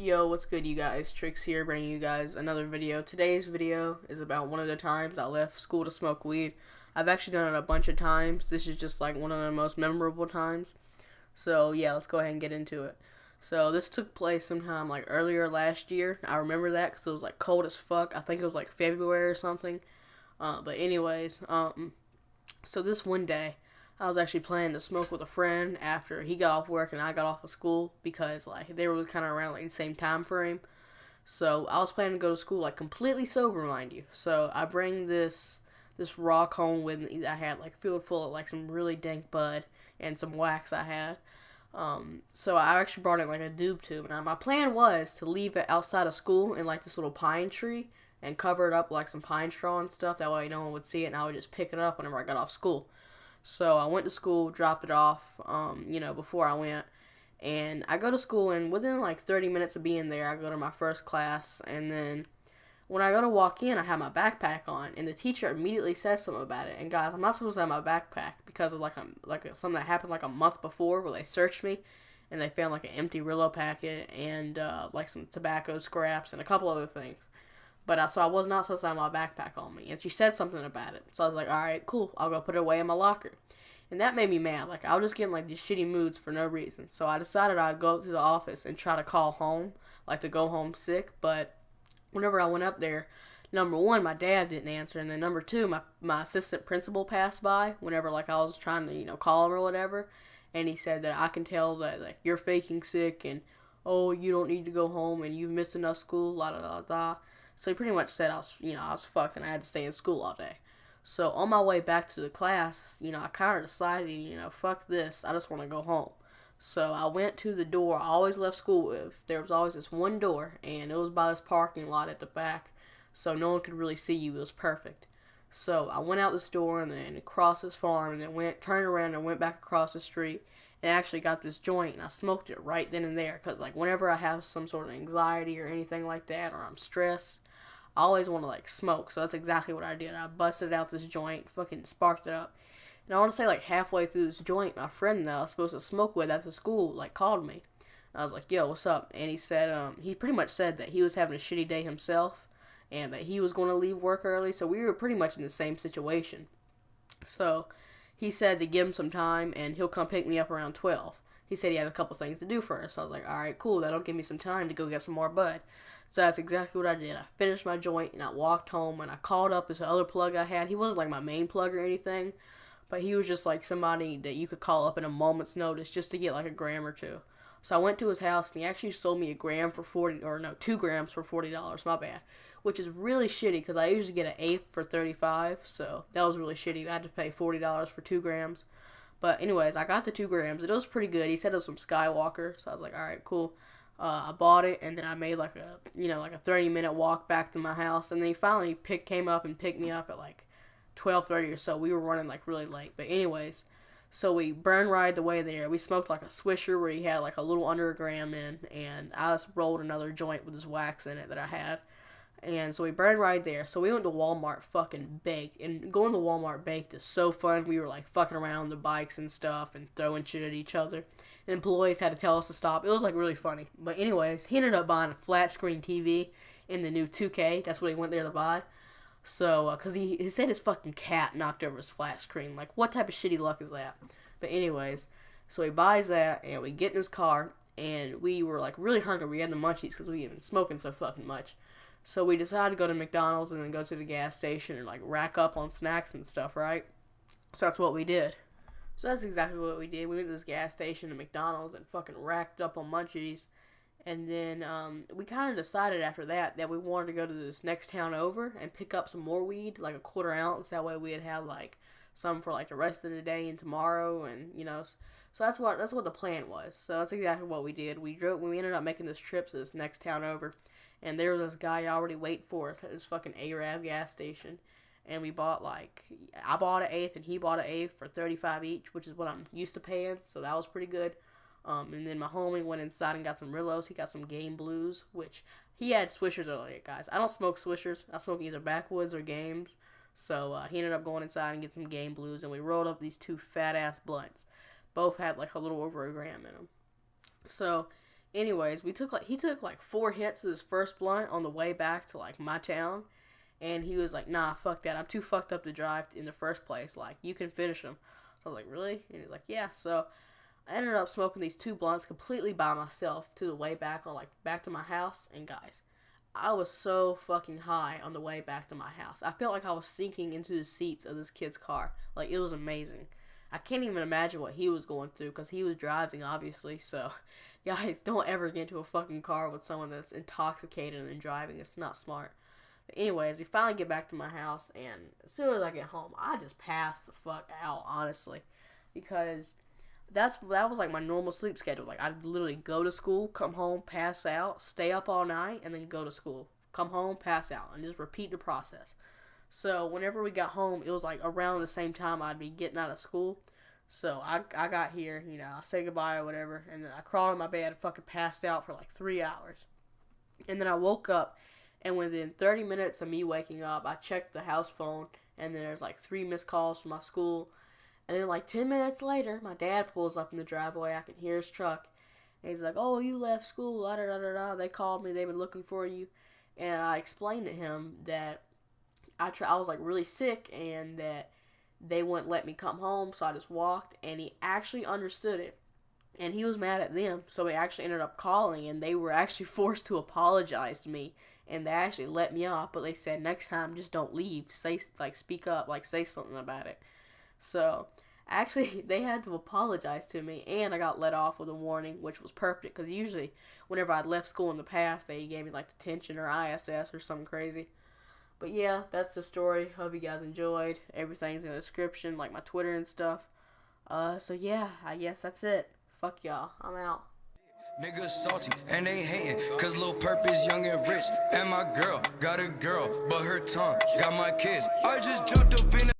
Yo, what's good, you guys? Trixx here, bringing you guys another video. Today's video is about one of the times I left school to smoke weed. I've actually done it a bunch of times. This is just like one of the most memorable times. So yeah, let's go ahead and get into it. So this took place sometime like earlier last year. I remember that because it was like cold as fuck. I think it was like February or something. But anyways, so this one day, I was actually planning to smoke with a friend after he got off work and I got off of school because like they were kind of around like the same time frame. So I was planning to go to school like completely sober, mind you. So I bring this rock home with me. I had like filled full of like some really dank bud and some wax I had. So I actually brought in like a doob tube. Now my plan was to leave it outside of school in like this little pine tree and cover it up with like some pine straw and stuff. That way no one would see it and I would just pick it up whenever I got off school. So I went to school, dropped it off, before I went. And I go to school, and within like 30 minutes of being there, I go to my first class. And then when I go to walk in, I have my backpack on, and the teacher immediately says something about it. And guys, I'm not supposed to have my backpack because of something that happened like a month before where they searched me, and they found like an empty Rillo packet and like some tobacco scraps and a couple other things. So I was not supposed to have my backpack on me. And she said something about it. So I was like, alright, cool. I'll go put it away in my locker. And that made me mad. Like, I was just getting, like, these shitty moods for no reason. So I decided I'd go up to the office and try to call home. Like, to go home sick. But whenever I went up there, number one, my dad didn't answer. And then number two, my assistant principal passed by whenever, like, I was trying to, call him or whatever. And he said that I can tell that, like, you're faking sick and, oh, you don't need to go home and you've missed enough school, la da da da. So he pretty much said I was fucked and I had to stay in school all day. So on my way back to the class, I kind of decided, fuck this. I just want to go home. So I went to the door I always left school with. There was always this one door, and it was by this parking lot at the back, so no one could really see you. It was perfect. So I went out this door and then across this farm and then turned around and went back across the street and actually got this joint and I smoked it right then and there because like whenever I have some sort of anxiety or anything like that or I'm stressed, I always want to like smoke, so that's exactly what I did. I busted out this joint, fucking sparked it up. And I want to say like halfway through this joint, my friend that I was supposed to smoke with after school like called me. I was like, yo, what's up? And he said, he pretty much said that he was having a shitty day himself and that he was going to leave work early, so we were pretty much in the same situation. So he said to give him some time and he'll come pick me up around 12. He said he had a couple things to do first. So I was like, alright, cool, that'll give me some time to go get some more bud. So that's exactly what I did. I finished my joint and I walked home and I called up this other plug I had. He wasn't like my main plug or anything, but he was just like somebody that you could call up in a moment's notice just to get like a gram or two. So I went to his house and he actually sold me 2 grams for $40, my bad. Which is really shitty because I usually get an eighth for 35, so that was really shitty. I had to pay $40 for 2 grams. But anyways, I got the 2 grams. It was pretty good. He said it was from Skywalker, so I was like, alright, cool. I bought it, and then I made like a 30-minute walk back to my house, and then he finally came up and picked me up at like 12:30 or so. We were running like really late, but anyways, so we burn ride the way there. We smoked like a swisher where he had like a little under a gram in, and I just rolled another joint with this wax in it that I had. And so we burned right there. So we went to Walmart fucking baked. And going to Walmart baked is so fun. We were like fucking around on the bikes and stuff and throwing shit at each other. And employees had to tell us to stop. It was like really funny. But anyways, he ended up buying a flat screen TV in the new 2K. That's what he went there to buy. So, because he said his fucking cat knocked over his flat screen. Like, what type of shitty luck is that? But anyways, so he buys that and we get in his car. And we were like really hungry. We had the munchies because we had been smoking so fucking much. So we decided to go to McDonald's and then go to the gas station and like rack up on snacks and stuff, right? So that's what we did. So that's exactly what we did. We went to this gas station and McDonald's and fucking racked up on munchies. And then we kind of decided after that we wanted to go to this next town over and pick up some more weed, like a quarter ounce. That way we'd have like some for like the rest of the day and tomorrow, and So that's what the plan was. So that's exactly what we did. We ended up making this trip to this next town over. And there was this guy already waiting for us at this fucking Arab gas station. And I bought an eighth and he bought an eighth for 35 each, which is what I'm used to paying. So that was pretty good. And then my homie went inside and got some Rillos. He got some Game Blues, which he had Swishers earlier, guys. I don't smoke Swishers. I smoke either Backwoods or Games. So he ended up going inside and getting some Game Blues. And we rolled up these 2 fat-ass blunts. Both had like a little over a gram in them. So Anyways, he took like 4 hits of his first blunt on the way back to like my town, and he was like, "Nah, fuck that. I'm too fucked up to drive in the first place. Like, you can finish them." So I was like, "Really?" And he's like, "Yeah." So I ended up smoking these 2 blunts completely by myself to the way back back to my house. And guys, I was so fucking high on the way back to my house. I felt like I was sinking into the seats of this kid's car. Like, it was amazing. I can't even imagine what he was going through because he was driving, obviously. So, guys, don't ever get into a fucking car with someone that's intoxicated and driving. It's not smart. But anyways, we finally get back to my house, and as soon as I get home, I just pass the fuck out, honestly, because that was like my normal sleep schedule. Like, I'd literally go to school, come home, pass out, stay up all night, and then go to school, come home, pass out, and just repeat the process. So whenever we got home, it was like around the same time I'd be getting out of school. So I got here, I said goodbye or whatever, and then I crawled in my bed and fucking passed out for like 3 hours. And then I woke up, and within 30 minutes of me waking up, I checked the house phone, and then there's like 3 missed calls from my school. And then like 10 minutes later, my dad pulls up in the driveway. I can hear his truck. And he's like, "Oh, you left school, da da da da da. They called me, they've been looking for you." And I explained to him that I was like really sick and that they wouldn't let me come home, so I just walked, and he actually understood it. And he was mad at them, so he actually ended up calling, and they were actually forced to apologize to me, and they actually let me off, but they said, "Next time, just don't leave, speak up, say something about it." So, actually, they had to apologize to me, and I got let off with a warning, which was perfect, because usually, whenever I'd left school in the past, they gave me, detention or ISS or something crazy. But yeah, that's the story. Hope you guys enjoyed. Everything's in the description, like my Twitter and stuff. So yeah, I guess that's it. Fuck y'all. I'm out. Niggas salty and they hating, cause Lil Perp is young and rich. And my girl got a girl, but her tongue got my kids. I just jumped up in